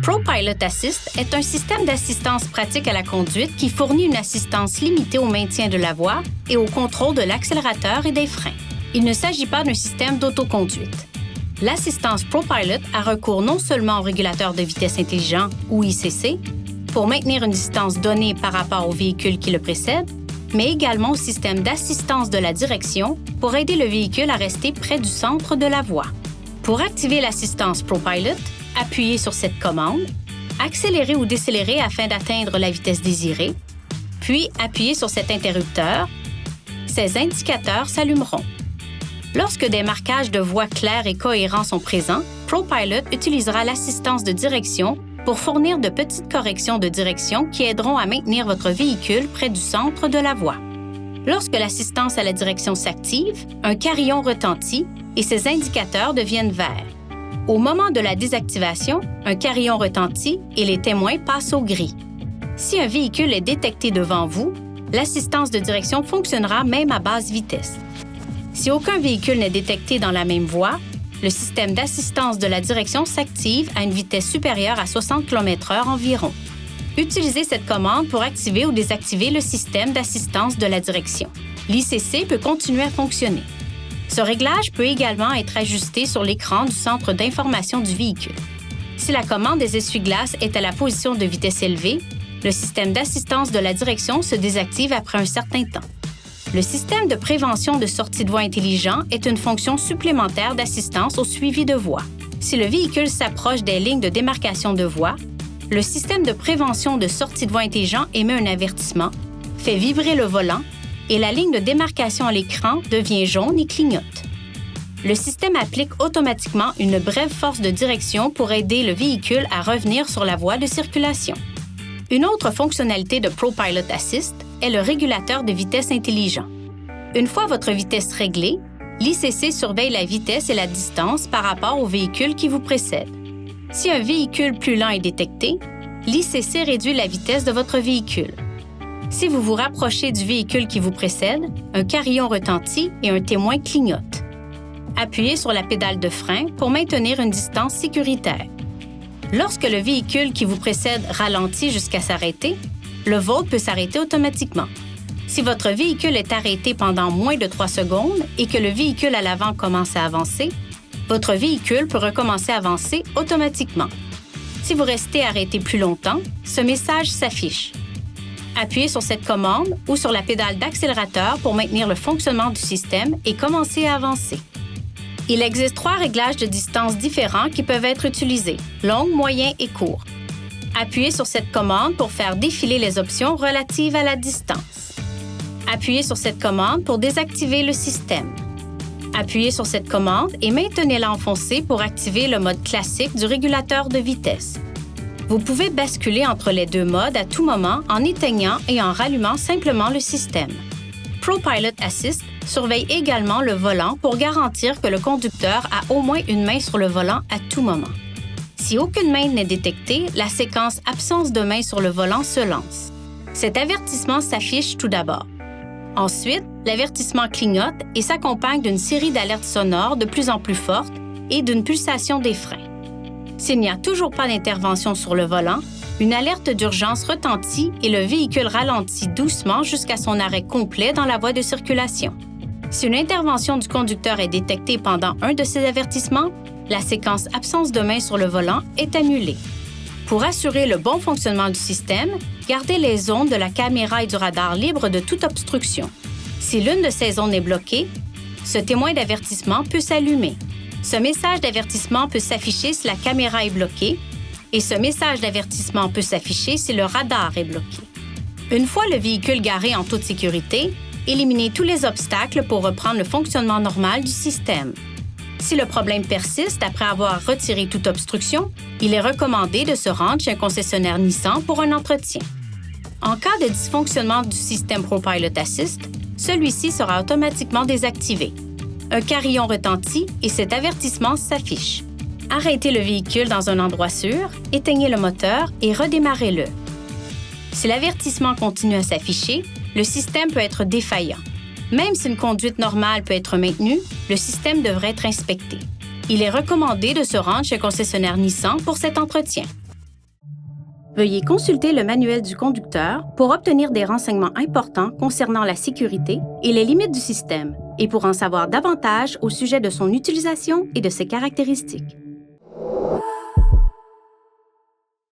ProPilot Assist est un système d'assistance pratique à la conduite qui fournit une assistance limitée au maintien de la voie et au contrôle de l'accélérateur et des freins. Il ne s'agit pas d'un système d'autoconduite. L'assistance ProPilot a recours non seulement au régulateur de vitesse intelligent, ou ICC, pour maintenir une distance donnée par rapport au véhicule qui le précède, mais également au système d'assistance de la direction pour aider le véhicule à rester près du centre de la voie. Pour activer l'assistance ProPilot, appuyez sur cette commande, accélérez ou décélérez afin d'atteindre la vitesse désirée, puis appuyez sur cet interrupteur. Ces indicateurs s'allumeront. Lorsque des marquages de voie clairs et cohérents sont présents, ProPilot utilisera l'assistance de direction pour fournir de petites corrections de direction qui aideront à maintenir votre véhicule près du centre de la voie. Lorsque l'assistance à la direction s'active, un carillon retentit et ses indicateurs deviennent verts. Au moment de la désactivation, un carillon retentit et les témoins passent au gris. Si un véhicule est détecté devant vous, l'assistance de direction fonctionnera même à basse vitesse. Si aucun véhicule n'est détecté dans la même voie, le système d'assistance de la direction s'active à une vitesse supérieure à 60 km/h environ. Utilisez cette commande pour activer ou désactiver le système d'assistance de la direction. L'ICC peut continuer à fonctionner. Ce réglage peut également être ajusté sur l'écran du centre d'information du véhicule. Si la commande des essuie-glaces est à la position de vitesse élevée, le système d'assistance de la direction se désactive après un certain temps. Le système de prévention de sortie de voie intelligent est une fonction supplémentaire d'assistance au suivi de voie. Si le véhicule s'approche des lignes de démarcation de voie, le système de prévention de sortie de voie intelligent émet un avertissement, fait vibrer le volant et la ligne de démarcation à l'écran devient jaune et clignote. Le système applique automatiquement une brève force de direction pour aider le véhicule à revenir sur la voie de circulation. Une autre fonctionnalité de ProPilot Assist est le régulateur de vitesse intelligent. Une fois votre vitesse réglée, l'ICC surveille la vitesse et la distance par rapport au véhicule qui vous précède. Si un véhicule plus lent est détecté, l'ICC réduit la vitesse de votre véhicule. Si vous vous rapprochez du véhicule qui vous précède, un carillon retentit et un témoin clignote. Appuyez sur la pédale de frein pour maintenir une distance sécuritaire. Lorsque le véhicule qui vous précède ralentit jusqu'à s'arrêter, le vôtre peut s'arrêter automatiquement. Si votre véhicule est arrêté pendant moins de 3 secondes et que le véhicule à l'avant commence à avancer, votre véhicule peut recommencer à avancer automatiquement. Si vous restez arrêté plus longtemps, ce message s'affiche. Appuyez sur cette commande ou sur la pédale d'accélérateur pour maintenir le fonctionnement du système et commencer à avancer. Il existe 3 réglages de distance différents qui peuvent être utilisés, long, moyen et court. Appuyez sur cette commande pour faire défiler les options relatives à la distance. Appuyez sur cette commande pour désactiver le système. Appuyez sur cette commande et maintenez-la enfoncée pour activer le mode classique du régulateur de vitesse. Vous pouvez basculer entre les 2 modes à tout moment en éteignant et en rallumant simplement le système. ProPilot Assist surveille également le volant pour garantir que le conducteur a au moins une main sur le volant à tout moment. Si aucune main n'est détectée, la séquence « Absence de main sur le volant » se lance. Cet avertissement s'affiche tout d'abord. Ensuite, l'avertissement clignote et s'accompagne d'une série d'alertes sonores de plus en plus fortes et d'une pulsation des freins. S'il n'y a toujours pas d'intervention sur le volant, une alerte d'urgence retentit et le véhicule ralentit doucement jusqu'à son arrêt complet dans la voie de circulation. Si une intervention du conducteur est détectée pendant un de ces avertissements, la séquence « Absence de main sur le volant » est annulée. Pour assurer le bon fonctionnement du système, gardez les zones de la caméra et du radar libres de toute obstruction. Si l'une de ces zones est bloquée, ce témoin d'avertissement peut s'allumer. Ce message d'avertissement peut s'afficher si la caméra est bloquée et ce message d'avertissement peut s'afficher si le radar est bloqué. Une fois le véhicule garé en toute sécurité, éliminez tous les obstacles pour reprendre le fonctionnement normal du système. Si le problème persiste après avoir retiré toute obstruction, il est recommandé de se rendre chez un concessionnaire Nissan pour un entretien. En cas de dysfonctionnement du système ProPilot Assist, celui-ci sera automatiquement désactivé. Un carillon retentit et cet avertissement s'affiche. Arrêtez le véhicule dans un endroit sûr, éteignez le moteur et redémarrez-le. Si l'avertissement continue à s'afficher, le système peut être défaillant. Même si une conduite normale peut être maintenue, le système devrait être inspecté. Il est recommandé de se rendre chez un concessionnaire Nissan pour cet entretien. Veuillez consulter le manuel du conducteur pour obtenir des renseignements importants concernant la sécurité et les limites du système et pour en savoir davantage au sujet de son utilisation et de ses caractéristiques.